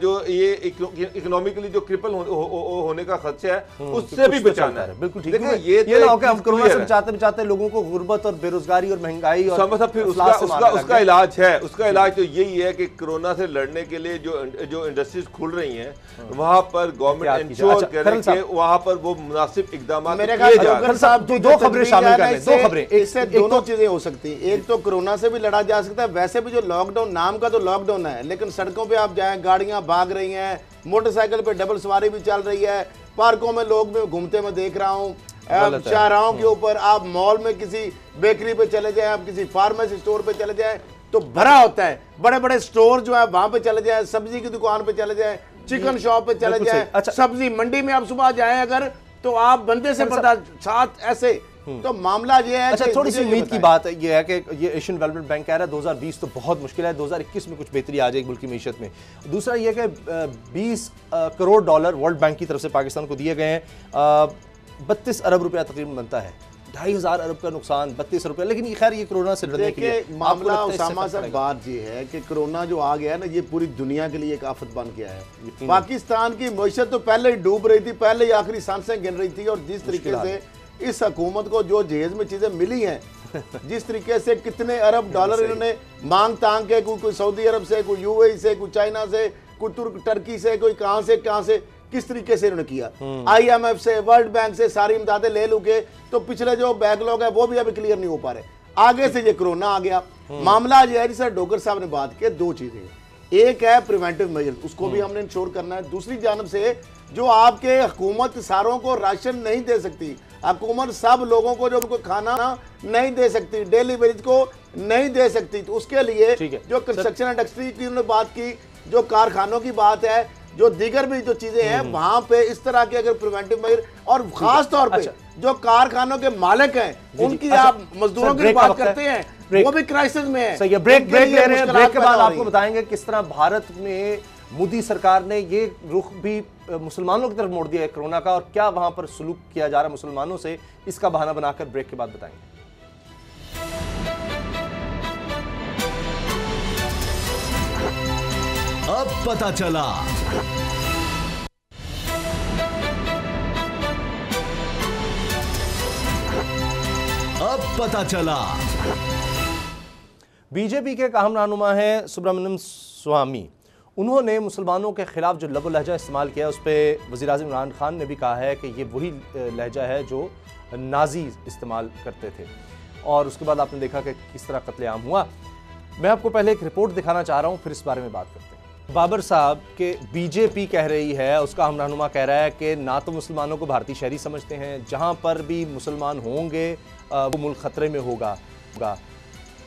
जो ये इकोनॉमिकली जो क्रिपल होने का खदशा है उससे भी बचाना है। बिल्कुल ठीक देखिए, है। ये ये तो ना हो एक कि हम चीज़ कोरोना clear से है। बचाते बचाते लोगों को गुर्बत और बेरोजगारी और महंगाई और समझ फिर अफलास से मारने लग उसका गए। इलाज है। उसका इलाज तो यही है कि कोरोना से लड़ने के लिए जो इंडस्ट्रीज खुल रही हैं वहां पर क्या गवर्नमेंट कीजिए? इंश्योर अच्छा, करे खरल कि साहब। वहां पर वो मुनासिब इकदाम मेरे किए जा ख्याल रहे हैं। साहब की दो जो खबरें तजवीज़ शामिल है कर ना, लें, इससे- दो खबरें। इससे एक दोनों तो- चीजें हो सकती हैं। एक तो कोरोना से भी लड़ा जा सकता है, वैसे भी जो लॉकडाउन नाम का तो लॉकडाउन है, लेकिन सड़कों पे आप जाएं, गाड़ियां भाग रही हैं, मोटरसाइकिल पे डबल सवारी भी चल रही है, पार्कों में लोग मैं घूमते मैं देख रहा हूँ, गलत है। शाहराहों के ऊपर आप मॉल में किसी बेकरी पे चले जाएं, आप किसी फार्मेसी स्टोर पे चले जाएं तो भरा होता है। बड़े बड़े स्टोर जो है वहां पे चले जाएं, सब्जी की दुकान पे चले जाएं, चिकन शॉप पे चले बिल्कुल सही। जाएं, अच्छा। सब्जी मंडी में आप सुबह जाएं अगर तो आप बंदे से बंदा साथ ऐसे तो मामला ये है। अच्छा, कि थोड़ी सी मुझे ये उम्मीद की बताएं। बात ये है कि ये एशियन डेवलपमेंट बैंक कह रहा है 2020 तो बहुत मुश्किल है, 2021 में कुछ बेहतरी आ जाएगी मुल्क की मीशत में। दूसरा ये कि 20 करोड़ डॉलर वर्ल्ड बैंक की तरफ से पाकिस्तान को दिए गए हैं। 32 अरब रुपया तकरीबन बनता है, 2,500 अरब का नुकसान, 32 रुपया। लेकिन ये खैर ये कोरोना से लड़ने के लिए देखिए मामला आपको लगता है उसामा इससे साहब फर्क पड़ेगा? बात ये है कि कोरोना जो आ गया है ना, ये पूरी दुनिया के लिए एक आफत बन गया है। यकीनन। पाकिस्तान की मईशत तो पहले ही डूब रही थी, पहले ही आखिरी सांसें गिन रही थी, और जिस तरीके से इस हुकूमत को जो जहेज में चीजें मिली हैं, जिस तरीके से कितने अरब डॉलर इन्होंने मांग तांग के, कोई सऊदी अरब से, कोई यूएई से, कोई चाइना से, कोई टर्की से, कोई कहां से किस तरीके से इन्होंने किया, IMF से, वर्ल्ड बैंक से सारी इमदादें ले लूके, तो पिछले जो बैकलॉग है वो भी अभी क्लियर नहीं हो पा रहे। आगे से ये कोरोना आ गया। मामला ये है, जिस डॉक्टर साहब ने बात की, दो चीजें। एक है प्रिवेंटिव मेजर, उसको भी हमने इंश्योर करना है। दूसरी जानब से जो आपके हुकूमत सारों को राशन नहीं दे सकती, हुकूमत सब लोगों को जो उनको खाना नहीं दे सकती, डेली वेज को नहीं दे सकती, तो उसके लिए ठीक है। जो कंस्ट्रक्शन इंडस्ट्री की उन्होंने बात की, जो कारखानों की बात है, जो दीगर भी जो चीजें हैं वहां पे इस तरह के अगर प्रिवेंटिव मेजर, और खास तौर पे अच्छा। जो कारखानों के मालिक हैं उनकी अच्छा, आप मजदूरों सर, की ब्रेक का बात वक्त है। करते हैं, ब्रेक। वो भी क्राइसिस में है। सही है, ब्रेक उनके लिए ले रहे हैं। मुश्किलात ब्रेक के बाद पैदा हो आपको रही हैं। बताएंगे किस तरह भारत में मोदी सरकार ने ये रुख भी मुसलमानों की तरफ मोड़ दिया है कोरोना का, और क्या वहां पर सलूक किया जा रहा है मुसलमानों से, इसका बहाना बनाकर ब्रेक के बाद बताएंगे। अब पता चला। अब पता चला। बीजेपी के अहम रहनुमा हैं सुब्रमण्यम स्वामी। उन्होंने मुसलमानों के खिलाफ जो लब लहजा इस्तेमाल किया, उस पर वज़ीर-ए-आज़म इमरान खान ने भी कहा है कि ये वही लहजा है जो नाजी इस्तेमाल करते थे। और उसके बाद आपने देखा कि किस तरह कत्लेआम हुआ। मैं आपको पहले एक रिपोर्ट दिखाना चाह रहा हूँ, फिर इस बारे में बात करते हैं। बाबर साहब के बीजेपी कह रही है, उसका हम रहनुमा कह रहा है कि ना तो मुसलमानों को भारतीय शहरी समझते हैं, जहाँ पर भी मुसलमान होंगे वो मुल्क खतरे में होगा।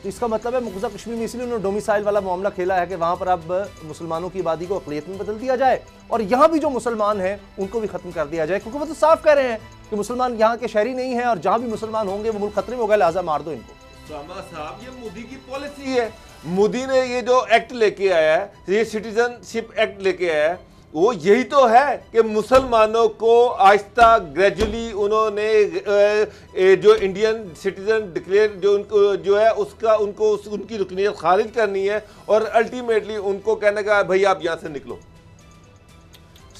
तो इसका मतलब है मकबूजा कश्मीर में इसलिए उन्होंने डोमिसाइल वाला मामला खेला है कि वहाँ पर अब मुसलमानों की आबादी को अक़लियत में बदल दिया जाए, और यहाँ भी जो मुसलमान हैं उनको भी ख़त्म कर दिया जाए, क्योंकि वो तो साफ कह रहे हैं कि मुसलमान यहाँ के शहरी नहीं हैं, और जहाँ भी मुसलमान होंगे वो मुल्क खतरे में होगा, लिहाजा मार दो इनको। सामा साहब, ये मोदी की पॉलिसी है। मोदी ने ये जो एक्ट लेके आया है, ये सिटीजनशिप एक्ट लेके आया है, वो यही तो है कि मुसलमानों को आहिस्ता ग्रेजुअली उन्होंने जो इंडियन सिटीजन डिक्लेयर जो उनको जो है उसका उनकी रुकनीत खारिज करनी है, और अल्टीमेटली उनको कहने का भाई आप यहाँ से निकलो।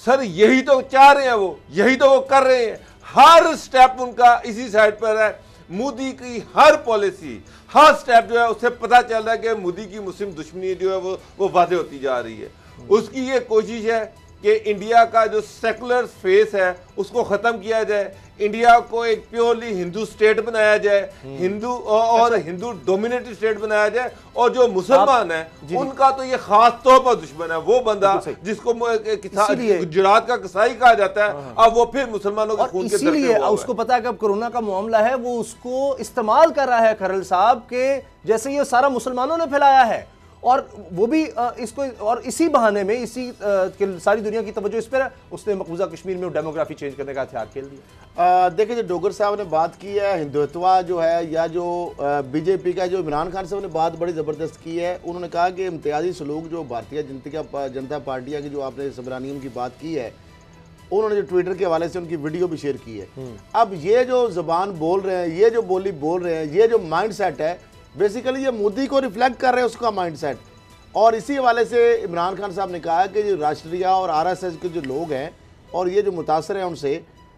सर यही तो चाह रहे हैं वो, यही तो वो कर रहे हैं। हर स्टेप उनका इसी साइड पर है। मोदी की हर पॉलिसी, हर स्टेप जो है उससे पता चल रहा है कि मोदी की मुस्लिम दुश्मनी जो है वो वादे होती जा रही है। उसकी ये कोशिश है कि इंडिया का जो सेकुलर फेस है उसको ख़त्म किया जाए, इंडिया को एक प्योरली हिंदू स्टेट बनाया जाए, हिंदू और हिंदू डोमिनेटेड स्टेट बनाया जाए, और जो मुसलमान है उनका तो ये खास तौर पर दुश्मन है। वो बंदा जिसको गुजरात का कसाई कहा जाता है, अब वो फिर मुसलमानों के खून के दर पे इसीलिए हुआ है। उसको पता है कि अब कोरोना का मामला है, वो उसको इस्तेमाल कर रहा है खरल साहब के, जैसे ये सारा मुसलमानों ने फैलाया है, और वो भी इसको और इसी बहाने में सारी दुनिया की तवज्जो इस पर है, उसने मकबूजा कश्मीर में डेमोग्राफी चेंज करने का हथियार खेल दिया। देखिए, जो डोगर साहब ने बात की है, हिंदुत्व जो है या जो बीजेपी का जो इमरान खान साहब ने बात बड़ी ज़बरदस्त की है। उन्होंने कहा कि इम्तियाजी सलूक जो भारतीय जनता पार्टियाँ की जो आपने सबरानियम की बात की है, उन्होंने जो ट्विटर के हवाले से उनकी वीडियो भी शेयर की है। अब ये जो ज़बान बोल रहे हैं, ये जो बोली बोल रहे हैं, ये जो माइंड सेट है, बेसिकली ये मोदी को रिफ्लेक्ट कर रहे हैं, उसका माइंड सेट। और इसी हवाले से इमरान खान साहब ने कहा कि जो राष्ट्रीय और RSS के जो लोग हैं और ये जो मुतासर हैं उनसे,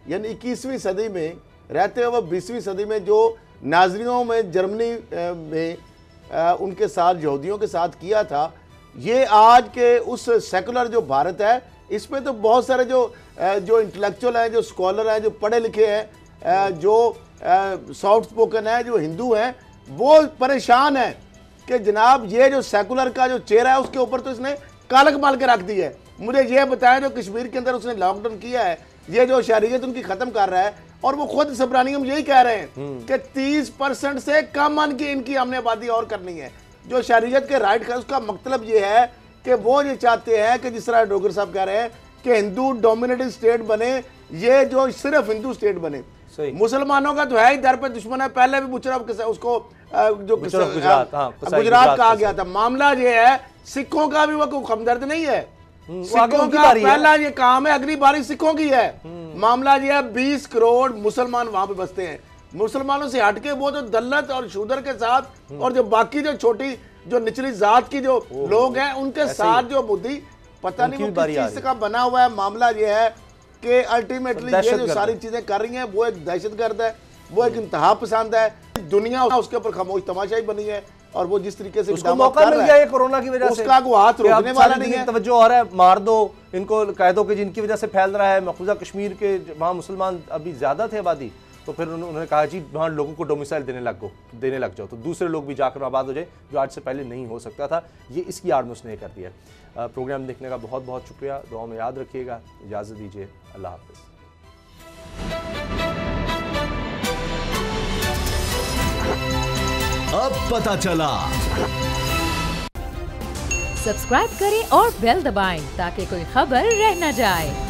यानी 21वीं सदी में रहते हुए 20वीं सदी में जो नाज़रियों में जर्मनी में उनके साथ यहूदियों के साथ किया था, ये आज के उस सेकुलर जो भारत है, इस पे तो बहुत सारे जो इंटेलेक्चुअल हैं, जो स्कॉलर हैं, जो पढ़े लिखे हैं, जो सॉफ्ट स्पोकन है, जो हिंदू हैं, वो परेशान है कि जनाब ये जो सेकुलर का जो चेहरा है उसके ऊपर तो इसने कालक माल के रख दी है। मुझे ये बताएं, जो कश्मीर के अंदर उसने लॉकडाउन किया है, ये जो शहरियत उनकी खत्म कर रहा है, और वो खुद सबरानियम यही कह रहे हैं कि 30% से कम इनकी हमने आबादी और करनी है। जो शहरियत के राइट का उसका मतलब ये है कि वो ये चाहते हैं कि जिस तरह डोगर साहब कह रहे हैं कि हिंदू डोमिनेटिंग स्टेट बने, ये जो सिर्फ हिंदू स्टेट बने। मुसलमानों का तो है ही दर पे दुश्मन है। पहले भी मुशर्रफ उसको जो गुजरात कहा गया था। मामला ये है, सिखों का भी वो कोई हमदर्द नहीं है। सिखों का पहला ये काम है, अगली बारी सिखों की है। मामला ये है, 20 करोड़ मुसलमान वहां पे बसते हैं। मुसलमानों से हटके वो जो दल्लत और शूदर के साथ और जो बाकी जो छोटी जो निचली जात की जो लोग हैं उनके साथ जो मोदी पता नहीं वो किस चीज का बना हुआ है। मामला ये है कि अल्टीमेटली ये जो सारी चीजें कर रही हैं वो एक दहशतगर्द है, वो एक इंतहा पसंद है। दुनिया उसके ऊपर खामोश तमाशा ही बनी है और वो जिस तरीके से उसको मौका मिल गया है कोरोना की वजह से, उसका को हाथ रोकने वाला नहीं है। तवज्जो हो रहा है, मार दो इनको, कह दो कि जिनकी वजह से फैल रहा है। मकबूजा कश्मीर के वहाँ मुसलमान अभी ज्यादा थे आबादी, तो फिर उन्होंने कहा जी वहाँ लोगों को डोमिसाइल देने लग जाओ, तो दूसरे लोग भी जाकर आबाद हो जाए, जो आज से पहले नहीं हो सकता था। ये इसकी आड़ में उसने कर दिया। प्रोग्राम देखने का बहुत बहुत शुक्रिया, दुआ में याद रखिएगा। इजाज़त दीजिए, अल्लाह हाफ़िज़। अब पता चला। सब्सक्राइब करें और बेल दबाएं ताकि कोई खबर रह न जाए।